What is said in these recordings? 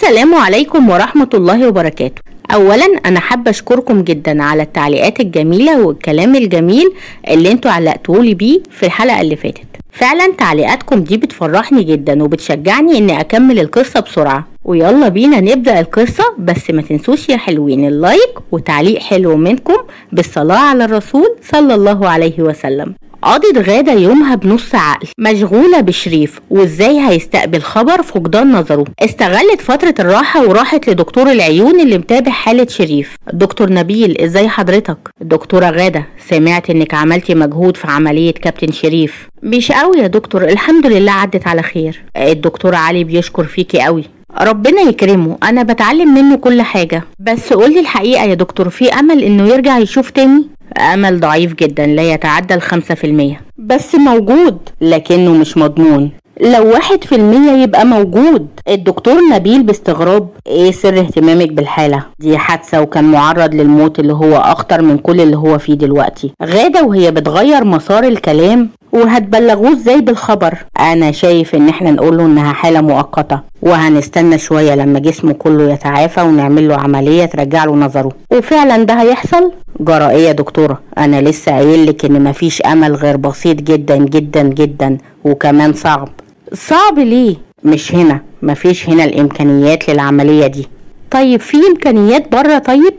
السلام عليكم ورحمة الله وبركاته. اولا انا حابة اشكركم جدا على التعليقات الجميلة والكلام الجميل اللي انتوا علقتولي بيه في الحلقة اللي فاتت. فعلا تعليقاتكم دي بتفرحني جدا وبتشجعني اني اكمل القصة بسرعة. ويلا بينا نبدأ القصة، بس ما تنسوش يا حلوين اللايك وتعليق حلو منكم بالصلاة على الرسول صلى الله عليه وسلم. قضت غادة يومها بنص عقل، مشغولة بشريف وازاي هيستقبل خبر فقدان نظره. استغلت فترة الراحة وراحت لدكتور العيون اللي متابع حالة شريف. دكتور نبيل، ازاي حضرتك؟ دكتورة غادة، سمعت انك عملتي مجهود في عملية كابتن شريف. مش قوي يا دكتور، الحمد لله عدت على خير. الدكتور علي بيشكر فيكي قوي. ربنا يكرمه، انا بتعلم منه كل حاجة. بس قولي الحقيقة يا دكتور، في امل انه يرجع يشوف تاني؟ امل ضعيف جدا، لا يتعدى 5%. بس موجود لكنه مش مضمون. لو 1% يبقى موجود. الدكتور نبيل باستغراب، ايه سر اهتمامك بالحالة دي؟ حادثة وكان معرض للموت اللي هو اخطر من كل اللي هو فيه دلوقتي. غادة وهي بتغير مسار الكلام، وهتبلغوه ازاي بالخبر؟ انا شايف ان احنا نقوله انها حالة مؤقتة وهنستنى شوية لما جسمه كله يتعافى ونعمل له عملية ترجع له نظره. وفعلا ده هيحصل؟ جرى ايه يا دكتورة؟ انا لسه قايلك ان مفيش امل غير بسيط جدا جدا جدا، وكمان صعب. صعب ليه؟ مش هنا، مفيش هنا الامكانيات للعملية دي. طيب في امكانيات بره؟ طيب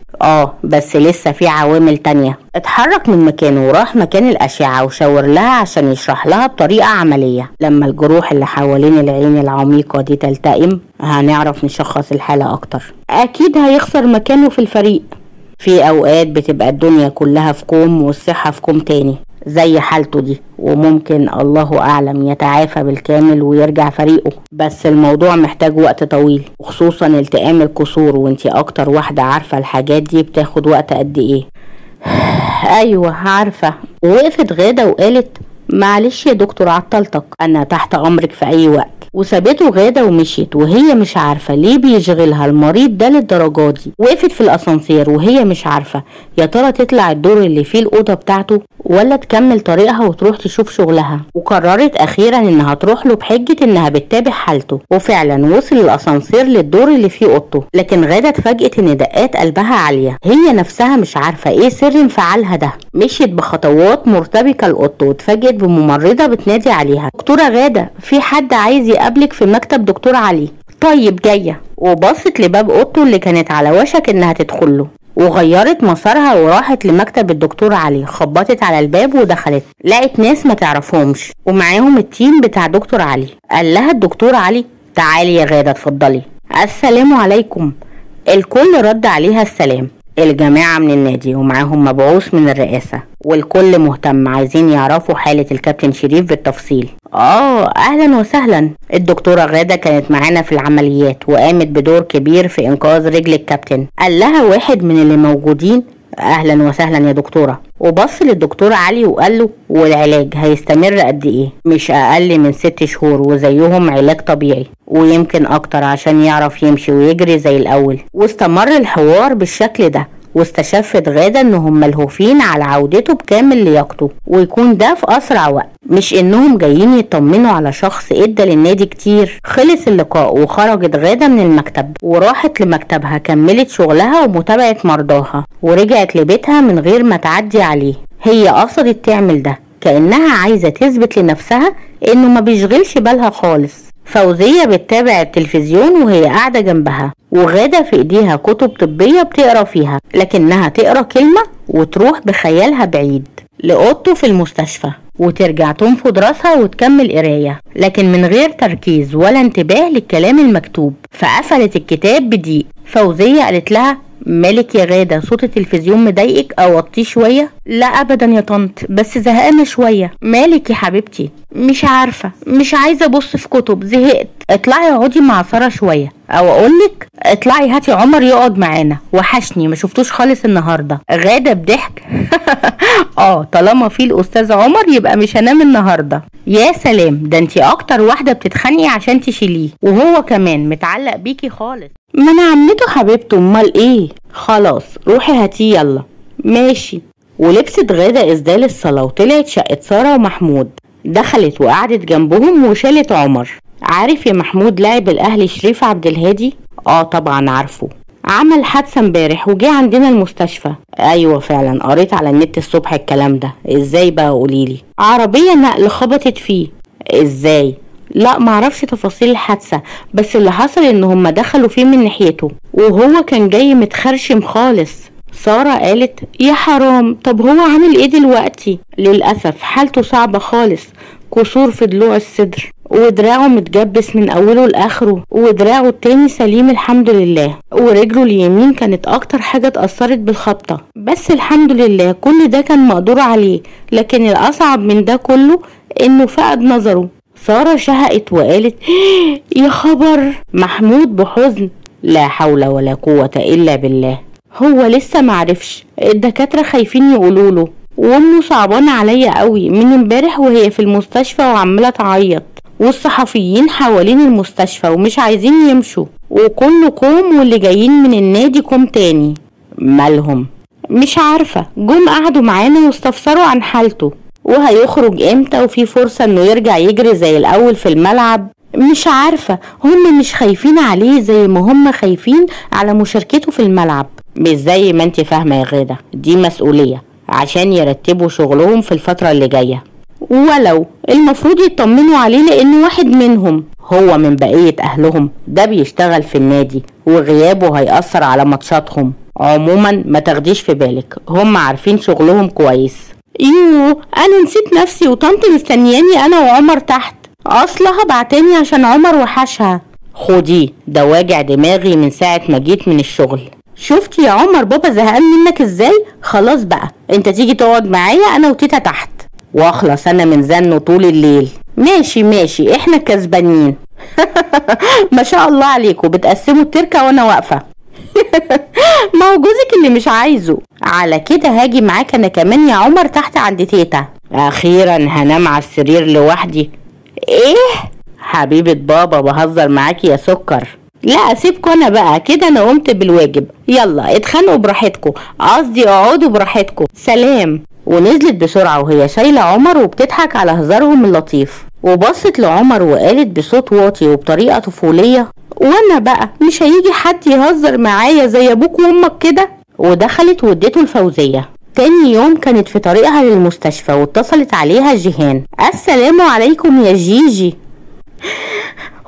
بس لسه في عوامل تانية. اتحرك من مكانه وراح مكان الاشعة وشاور لها عشان يشرح لها بطريقة عملية. لما الجروح اللي حوالين العين العميقة دي تلتئم هنعرف نشخص الحالة اكتر. اكيد هيخسر مكانه في الفريق. في اوقات بتبقى الدنيا كلها في كوم والصحة في كوم تاني زي حالته دي، وممكن الله اعلم يتعافى بالكامل ويرجع فريقه. بس الموضوع محتاج وقت طويل، وخصوصا التئام الكسور، وانتي اكتر واحدة عارفة الحاجات دي بتاخد وقت قد ايه. ايوه عارفة. وقفت غادة وقالت معلش يا دكتور عطلتك، انا تحت امرك في اي وقت. وسابته غادة ومشيت وهي مش عارفة ليه بيشغلها المريض ده للدرجة دي. وقفت في الاسانسير وهي مش عارفة يا ترى تطلع الدور اللي فيه الأوضة بتاعته ولا تكمل طريقها وتروح تشوف شغلها. وقررت اخيرا انها تروح له بحجة انها بتتابع حالته. وفعلا وصل الاسانسير للدور اللي فيه اوضته، لكن غادة اتفاجئت ان دقات قلبها عالية. هي نفسها مش عارفة ايه سر انفعالها ده. مشيت بخطوات مرتبكة لاوضته واتفاجئت بممرضة بتنادي عليها، دكتورة غادة، في حد عايز يقابلك في مكتب دكتور علي. طيب جاية. وبصت لباب اوضته اللي كانت على وشك انها تدخله، وغيرت مسارها وراحت لمكتب الدكتور علي. خبطت على الباب ودخلت، لقت ناس ما تعرفهمش ومعاهم التيم بتاع دكتور علي. قال لها الدكتور علي تعالي يا غادة اتفضلي. السلام عليكم. الكل رد عليها السلام. الجماعة من النادي ومعاهم مبعوث من الرئاسة، والكل مهتم عايزين يعرفوا حالة الكابتن شريف بالتفصيل. اهلا وسهلا. الدكتورة غادة كانت معانا في العمليات وقامت بدور كبير في انقاذ رجل الكابتن. قال لها واحد من اللي موجودين. اهلا وسهلا يا دكتورة. وبص للدكتور علي وقال له والعلاج هيستمر قد ايه؟ مش اقل من 6 شهور، وزيهم علاج طبيعي ويمكن اكتر عشان يعرف يمشي ويجري زي الاول. واستمر الحوار بالشكل ده، واستشفت غادة انهم ملهوفين على عودته بكامل لياقته، ويكون ده في اسرع وقت، مش انهم جايين يطمنوا على شخص ادى للنادي كتير. خلص اللقاء وخرجت غادة من المكتب وراحت لمكتبها، كملت شغلها ومتابعة مرضاها، ورجعت لبيتها من غير ما تعدي عليه. هي قصدت تعمل ده كأنها عايزة تثبت لنفسها انه ما بيشغلش بالها خالص. فوزية بتتابع التلفزيون وهي قاعدة جنبها، وغادة في ايديها كتب طبية بتقرا فيها، لكنها تقرا كلمة وتروح بخيالها بعيد لأوضته في المستشفى، وترجع تنفض راسها وتكمل قراية، لكن من غير تركيز ولا انتباه للكلام المكتوب. فقفلت الكتاب بضيق. فوزية قالت لها مالك يا غادة، صوت التلفزيون مضايقك او وطيه شوية؟ لا ابدا يا طنط، بس زهقانة شوية. مالك يا حبيبتي؟ مش عارفة، مش عايزة ابص في كتب، زهقت. اطلعي اقعدي مع سارة شوية، او اقولك اطلعي هاتي عمر يقعد معانا، وحشني ما شفتوش خالص النهاردة. غادة بضحك طالما في الاستاذ عمر يبقى مش هنام النهاردة. يا سلام، ده انتي اكتر واحدة بتتخانقي عشان تشيليه، وهو كمان متعلق بيكي خالص. ما انا عمته حبيبته، امال ايه؟ خلاص روحي هاتيه يلا. ماشي. ولبست غادة اسدال الصلاة وطلعت شقة سارة ومحمود. دخلت وقعدت جنبهم وشالت عمر. عارف يا محمود لاعب الاهلي شريف عبد الهادي؟ طبعا عارفه، عمل حادثة امبارح وجه عندنا المستشفى. ايوه فعلا قريت على النت الصبح الكلام ده. ازاي بقى قوليلي؟ عربية نقل خبطت فيه. ازاي؟ لا معرفش تفاصيل الحادثة، بس اللي حصل ان هما دخلوا فيه من ناحيته وهو كان جاي متخرشم خالص. سارة قالت يا حرام، طب هو عامل ايه دلوقتي؟ للأسف حالته صعبة خالص، كسور في ضلوع الصدر ودراعه متجبس من اوله لاخره، ودراعه التاني سليم الحمد لله، ورجله اليمين كانت اكتر حاجة اتأثرت بالخبطة، بس الحمد لله كل ده كان مقدور عليه. لكن الاصعب من ده كله انه فقد نظره. سارة شهقت وقالت يا خبر. محمود بحزن لا حول ولا قوة الا بالله، هو لسه معرفش، الدكاترة خايفين يقولوله، وامه صعبانة عليا قوي من امبارح وهي في المستشفى وعمالة تعيط، والصحفيين حوالين المستشفى ومش عايزين يمشوا، وكله كوم واللي جايين من النادي كوم تاني. مالهم؟ مش عارفة، جم قعدوا معانا واستفسروا عن حالته وهيخرج امتى وفي فرصة انه يرجع يجري زي الاول في الملعب. مش عارفة، هم مش خايفين عليه زي ما هم خايفين على مشاركته في الملعب. مش زي ما انت فاهمة يا غادة، دي مسؤولية عشان يرتبوا شغلهم في الفترة اللي جاية، ولو المفروض يطمنوا عليه لانه واحد منهم، هو من بقية اهلهم، ده بيشتغل في النادي وغيابه هيأثر على ماتشاتهم. عموما ما تاخديش في بالك، هم عارفين شغلهم كويس. انا نسيت نفسي وطنط مستنياني انا وعمر تحت، اصلها بعتاني عشان عمر وحشها. خديه، ده واجع دماغي من ساعة ما جيت من الشغل. شفتي يا عمر بابا زهقان منك ازاي؟ خلاص بقى انت تيجي تقعد معايا انا وتيتا تحت، واخلص انا من زنه طول الليل. ماشي احنا كسبانين. ما شاء الله عليكم بتقسموا التركة وانا واقفة. ما هو جوزك اللي مش عايزه. على كده هاجي معاك انا كمان يا عمر تحت عند تيتا. اخيرا هنام على السرير لوحدي. ايه حبيبة بابا بهزر معاكي يا سكر. لا اسيبكوا انا بقى كده، انا قمت بالواجب. يلا اتخانقوا براحتكم، قصدي اقعدوا براحتكم، سلام. ونزلت بسرعة وهي شايلة عمر وبتضحك على هزارهم اللطيف، وبصت لعمر وقالت بصوت واطي وبطريقة طفولية وانا بقى مش هيجي حد يهزر معايا زي ابوك وامك كده. ودخلت وادته الفوزية. تاني يوم كانت في طريقها للمستشفى واتصلت عليها جيهان. السلام عليكم يا جيجي.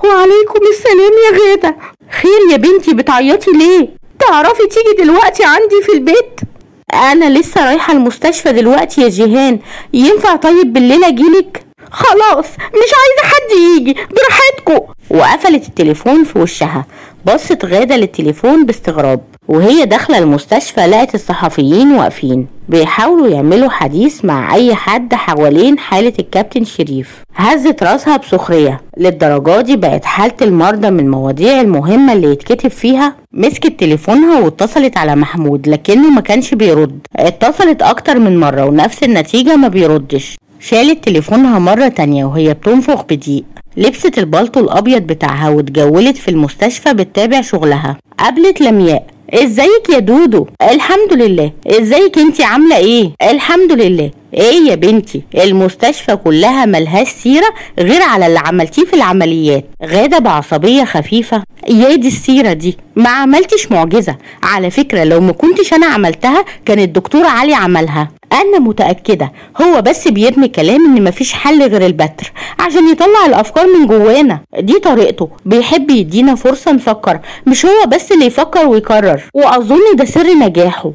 وعليكم السلام يا غادة. خير يا بنتي بتعيطي ليه؟ تعرفي تيجي دلوقتي عندي في البيت؟ انا لسه رايحة المستشفى دلوقتي يا جيهان، ينفع طيب بالليل اجيلك؟ خلاص مش عايزة حد يجي، براحتكم. وقفلت التليفون في وشها. بصت غادة للتليفون باستغراب، وهي داخلة المستشفى لقت الصحفيين واقفين بيحاولوا يعملوا حديث مع اي حد حوالين حالة الكابتن شريف. هزت راسها بسخرية، للدرجة دي بقت حالة المرضى من المواضيع المهمة اللي يتكتب فيها؟ مسكت تليفونها واتصلت على محمود لكنه ما كانش بيرد. اتصلت اكتر من مرة ونفس النتيجة، ما بيردش. شالت تليفونها مرة تانية وهي بتنفخ بضيق. لبست البلطو الابيض بتاعها واتجولت في المستشفى بتتابع شغلها. قابلت لمياء. ازيك يا دودو؟ الحمد لله. ازيك انتي عامله ايه؟ الحمد لله. ايه يا بنتي المستشفى كلها ملهاش سيره غير على اللي عملتيه في العمليات. غادة بعصبيه خفيفه. يا دي السيره دي، ما عملتش معجزه على فكره، لو ما كنتش انا عملتها كان الدكتور علي عملها. انا متاكده هو بس بيرمي كلام ان مفيش حل غير البتر عشان يطلع الافكار من جوانا. دي طريقته، بيحب يدينا فرصه نفكر، مش هو بس اللي يفكر ويكرر، واظن ده سر نجاحه.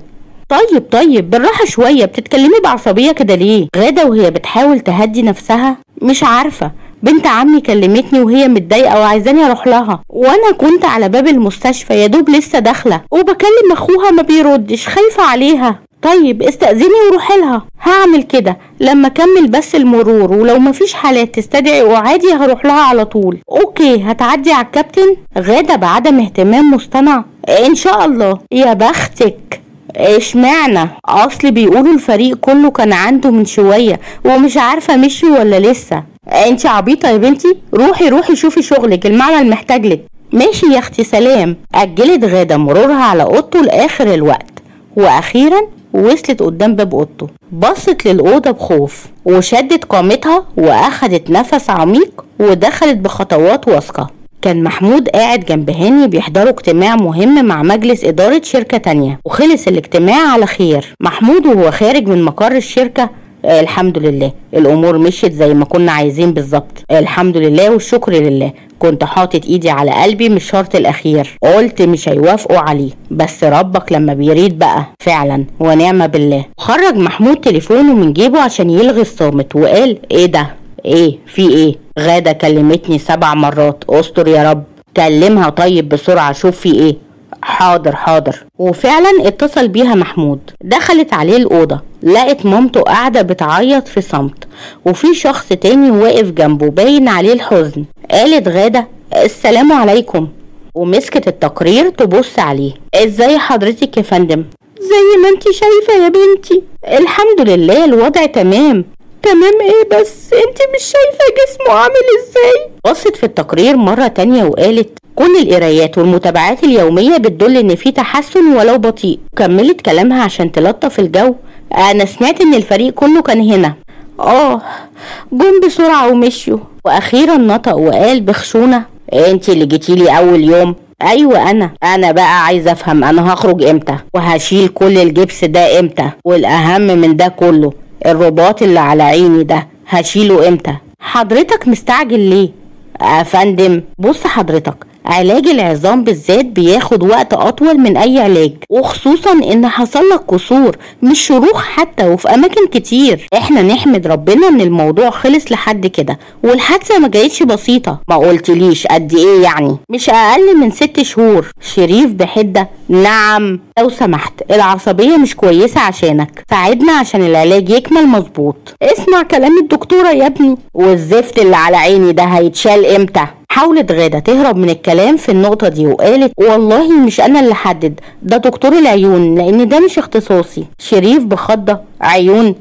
طيب بالراحه شويه، بتتكلمي بعصبيه كده ليه؟ غادة وهي بتحاول تهدي نفسها. مش عارفه، بنت عمي كلمتني وهي متضايقه وعايزاني اروح لها، وانا كنت على باب المستشفى يا دوب لسه داخله، وبكلم اخوها ما بيردش، خايفه عليها. طيب استأذني وروحي لها. هعمل كده لما اكمل بس المرور، ولو مفيش حالات تستدعي وعادي هروح لها على طول. اوكي هتعدي على الكابتن؟ غادة بعدم اهتمام مصطنع. ان شاء الله. يا بختك. اشمعنى؟ اصل بيقولوا الفريق كله كان عنده من شوية ومش عارفة مشي ولا لسه. انتي عبيطة يا بنتي، روحي شوفي شغلك، المعمل محتاجلك. ماشي يا اختي سلام. اجلت غادة مرورها على اوضته لاخر الوقت، واخيرا وصلت قدام باب اوضته. بصت للأوضة بخوف وشدت قامتها واخدت نفس عميق ودخلت بخطوات واثقة. كان محمود قاعد جنب هاني بيحضروا اجتماع مهم مع مجلس إدارة شركة تانية، وخلص الاجتماع على خير. محمود وهو خارج من مقر الشركة الحمد لله الأمور مشيت زي ما كنا عايزين بالظبط، الحمد لله والشكر لله. كنت حاطط ايدي على قلبي من الشرط الأخير، قلت مش هيوافقوا عليه، بس ربك لما بيريد بقى فعلا ونعم بالله. خرج محمود تليفونه من جيبه عشان يلغي الصامت وقال ايه ده؟ ايه في ايه؟ غادة كلمتني 7 مرات، استر يا رب. كلمها طيب بسرعة شوف في ايه. حاضر حاضر. وفعلا اتصل بيها محمود. دخلت عليه الأوضة، لقت مامته قاعدة بتعيط في صمت، وفي شخص تاني واقف جنبه باين عليه الحزن. قالت غادة السلام عليكم، ومسكت التقرير تبص عليه. ازاي حضرتك يا فندم؟ زي ما انتي شايفة يا بنتي، الحمد لله الوضع تمام. تمام ايه بس؟ انتي مش شايفة جسمه عامل ازاي؟ بصت في التقرير مرة تانية وقالت كل القرايات والمتابعات اليومية بتدل ان في تحسن ولو بطيء. كملت كلامها عشان تلطف الجو. انا سمعت ان الفريق كله كان هنا. جم بسرعة ومشيوا. واخيرا نطق وقال بخشونة انتي اللي جيتيلي اول يوم؟ ايوه انا بقى عايزة افهم انا هخرج امتى وهشيل كل الجبس ده امتى، والاهم من ده كله الرباط اللي على عيني ده هشيله امتى؟ حضرتك مستعجل ليه؟ فندم بص حضرتك، علاج العظام بالذات بياخد وقت اطول من اي علاج، وخصوصا ان حصل لك كسور مش شروخ حتى وفي اماكن كتير. احنا نحمد ربنا ان الموضوع خلص لحد كده، والحادثه ما جايتش بسيطه. ما قلتليش قد ايه يعني؟ مش اقل من 6 شهور. شريف بحده نعم. لو سمحت العصبيه مش كويسه عشانك، ساعدنا عشان العلاج يكمل مظبوط. اسمع كلام الدكتوره يا ابني. والزفت اللي على عيني ده هيتشال امتى؟ حاولت غادة تهرب من الكلام في النقطة دي وقالت والله مش أنا اللي حدد، ده دكتور العيون لأن ده مش اختصاصي. شريف بخضة عيون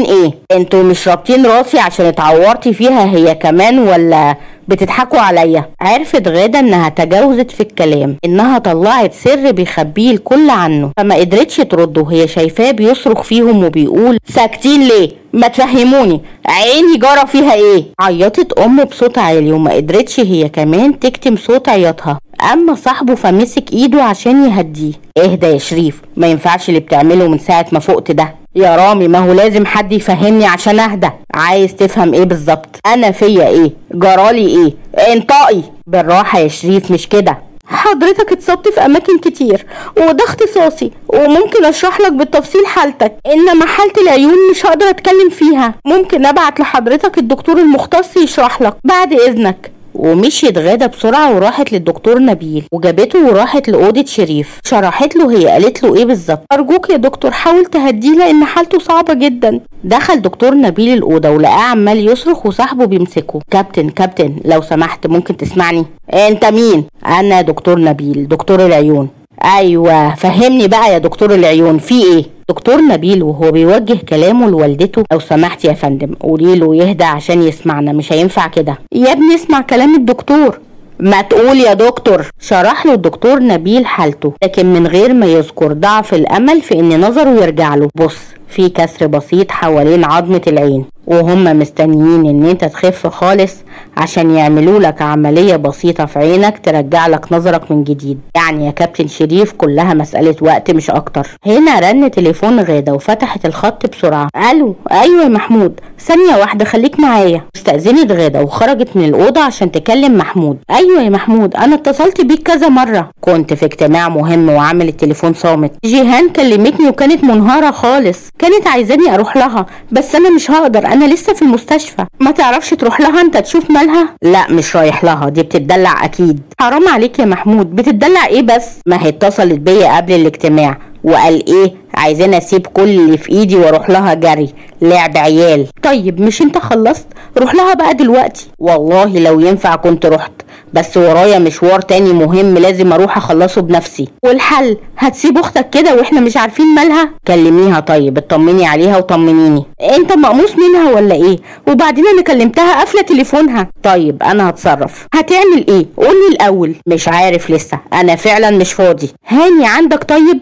ايه؟ انتوا مش رابطين راسي عشان اتعورتي فيها هي كمان ولا بتضحكوا عليا؟ عرفت غادة انها تجاوزت في الكلام، انها طلعت سر بيخبيه الكل عنه، فما قدرتش ترده وهي شايفاه بيصرخ فيهم وبيقول ساكتين ليه؟ ما تفهموني عيني جرى فيها ايه؟ عيطت امه بصوت عالي وما قدرتش هي كمان تكتم صوت عياطها. اما صاحبه فمسك ايده عشان يهديه. اهدى يا شريف، ما ينفعش اللي بتعمله من ساعة ما فقت ده. يا رامي ما هو لازم حد يفهمني عشان اهدى. عايز تفهم ايه بالظبط؟ انا فيا ايه؟ جرالي ايه؟ انطقي. بالراحة يا شريف مش كده. حضرتك اتصبت في اماكن كتير وده اختصاصي، وممكن اشرح لك بالتفصيل حالتك، انما حالة العيون مش هقدر اتكلم فيها. ممكن ابعت لحضرتك الدكتور المختص يشرح لك بعد اذنك. ومشيت غادة بسرعة وراحت للدكتور نبيل وجابته وراحت لأوضة شريف. شرحت له هي قالت له ايه بالظبط. ارجوك يا دكتور حاول تهديه لان حالته صعبة جدا. دخل دكتور نبيل الأوضة ولقاه عمال يصرخ وصاحبه بيمسكه. كابتن لو سمحت ممكن تسمعني؟ انت مين؟ انا دكتور نبيل دكتور العيون. ايوه فهمني بقى يا دكتور العيون في ايه؟ دكتور نبيل وهو بيوجه كلامه لوالدته لو سمحت يا فندم قولي له يهدى عشان يسمعنا، مش هينفع كده. يا ابني اسمع كلام الدكتور. ما تقول يا دكتور. شرح له الدكتور نبيل حالته لكن من غير ما يذكر ضعف الامل في ان نظره يرجع له. بص في كسر بسيط حوالين عظمة العين وهم مستنيين ان انت تخف خالص عشان يعملوا لك عملية بسيطة في عينك ترجع لك نظرك من جديد. يعني يا كابتن شريف كلها مسألة وقت مش اكتر. هنا رن تليفون غادة وفتحت الخط بسرعة. الو ايوه يا محمود، ثانية واحدة خليك معايا. استأذنت غادة وخرجت من الأوضة عشان تكلم محمود. ايوه يا محمود انا اتصلت بيك كذا مرة، كنت في اجتماع مهم وعامل التليفون صامت. جيهان كلمتني وكانت منهارة خالص، كانت عايزاني اروح لها بس انا مش هقدر، انا لسه في المستشفى. ما تعرفش تروح لها انت تشوف مالها؟ لا مش رايح لها، دي بتتدلع اكيد. حرام عليك يا محمود، بتتدلع ايه بس؟ ما هي اتصلت بيا قبل الاجتماع وقال ايه عايزين اسيب كل اللي في ايدي واروح لها جري، لعب عيال. طيب مش انت خلصت؟ روح لها بقى دلوقتي. والله لو ينفع كنت رحت، بس ورايا مشوار تاني مهم لازم اروح اخلصه بنفسي. والحل هتسيب اختك كده واحنا مش عارفين مالها؟ كلميها طيب، اطمني عليها وطمنيني. انت مقموص منها ولا ايه؟ وبعدين انا كلمتها قافله تليفونها. طيب انا هتصرف. هتعمل ايه؟ قولي الاول. مش عارف لسه، انا فعلا مش فاضي. هاني عندك طيب؟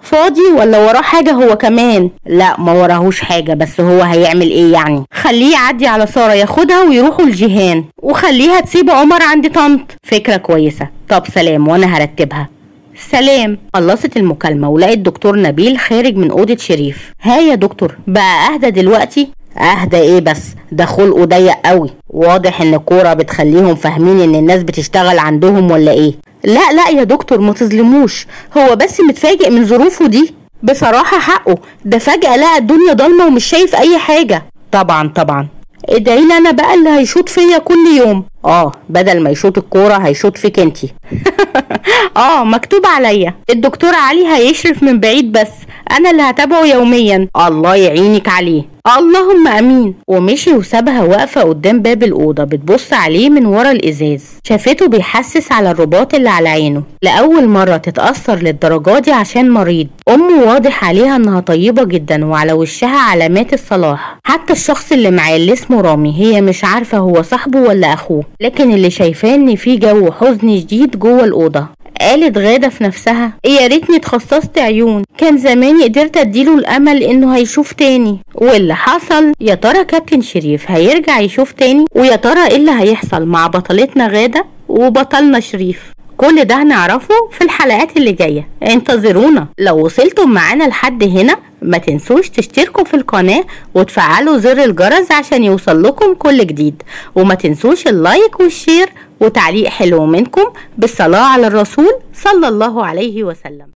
فاضي ولا وراه حاجة هو كمان؟ لا ما وراهوش حاجة، بس هو هيعمل ايه يعني؟ خليه يعدي على سارة ياخدها ويروحوا الجيهان، وخليها تسيب عمر عند طنط. فكرة كويسة. طب سلام وانا هرتبها. سلام. خلصت المكالمة ولقيت دكتور نبيل خارج من أوضة شريف. ها يا دكتور، بقى أهدى دلوقتي؟ أهدى إيه بس، ده خلقه ضيق قوي. واضح إن الكورة بتخليهم فاهمين إن الناس بتشتغل عندهم ولا إيه؟ لا يا دكتور ما تظلموش، هو بس متفاجئ من ظروفه دي. بصراحة حقه، ده فجأة لقى الدنيا ضلمة ومش شايف أي حاجة. طبعا. ادعيلي أنا بقى اللي هيشوط فيا كل يوم. بدل ما يشوط الكورة هيشوط فيك انتي. مكتوب عليا. الدكتور علي هيشرف من بعيد، بس انا اللي هتابعه يوميا. الله يعينك عليه. اللهم امين. ومشي وسابها واقفه قدام باب الاوضه بتبص عليه من ورا الازاز. شافته بيحسس على الرباط اللي على عينه. لاول مره تتاثر للدرجه دي عشان مريض. امه واضح عليها انها طيبه جدا وعلى وشها علامات الصلاح. حتى الشخص اللي معاه اللي اسمه رامي هي مش عارفه هو صاحبه ولا اخوه، لكن اللي شايفاه ان في جو حزن شديد جوه الاوضه. قالت غادة في نفسها يا ريتني اتخصصت عيون، كان زماني قدرت اديله الامل انه هيشوف تاني. واللي حصل، يا ترى كابتن شريف هيرجع يشوف تاني؟ ويا ترى ايه اللي هيحصل مع بطلتنا غادة وبطلنا شريف؟ كل ده هنعرفه في الحلقات اللي جاية. انتظرونا. لو وصلتم معانا لحد هنا ما تنسوش تشتركوا في القناة وتفعلوا زر الجرس عشان يوصل لكم كل جديد، وما تنسوش اللايك والشير وتعليق حلو منكم بالصلاة على الرسول صلى الله عليه وسلم.